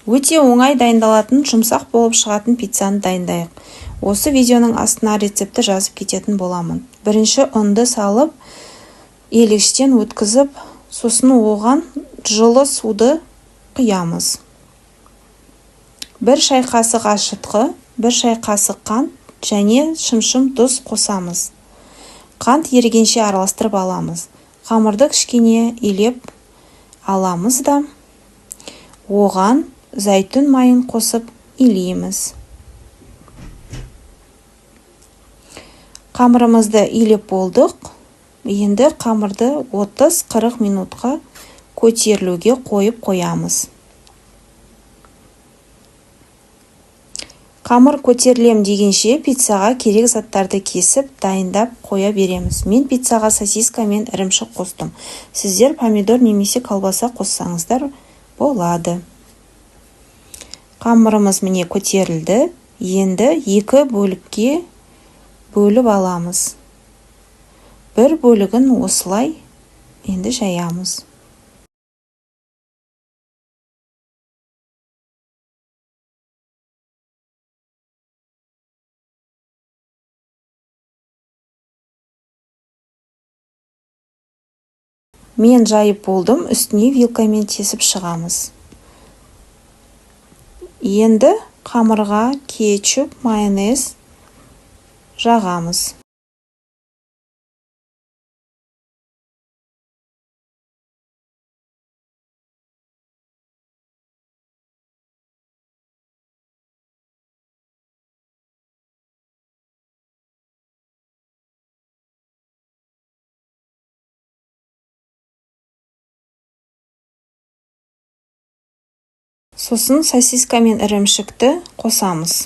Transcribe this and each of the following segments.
Өте оңай дайындалатын, жұмсақ болып шығатын пиццаны дайындайық. Осы видеоның астына рецепті жазып кететін боламын. Бірінші ұнды салып, елегіштен өткізіп, сосын оған жылы суды құямыз. 1 шай қасық ашытқы, 1 шай қасық қант және шым-шым тұз қосамыз. Қант ерігенше араластырып аламыз. Қамырды кішкене илеп аламыз да, оған зәйтүн майын қосып илейміз. Қамырымызды илеп болдық. Енді қамырды 30-40 минутқа көтерілуге қойып қоямыз. Қамыр көтерілем дегенше пиццаға керек заттарды кесіп, дайындап қоя береміз. Мен пиццаға сосиска мен ірімшік қостым. Сіздер помидор немесе колбаса қоссаңыздар болады. Қамырымыз міне көтерілді. Енді 2 бөлікке бөліп аламыз. Бір бөлігін осылай енді жаямыз. Мен жайып болдым, үстіне вилкамен тесіп шығамыз. Енді қамырға кетчуп, майонез жағамыз. Сосын сосиска мен ірімшікті қосамыз.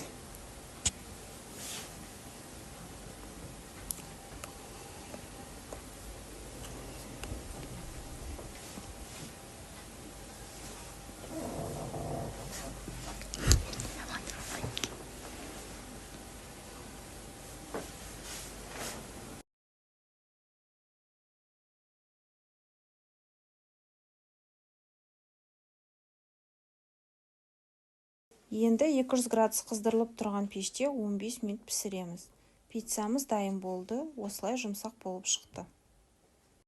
Енді 200 градус қыздырылып тұрған пеште 15 минут пісіреміз. Пиццамыз дайын болды. Осылай жұмсақ болып шықты.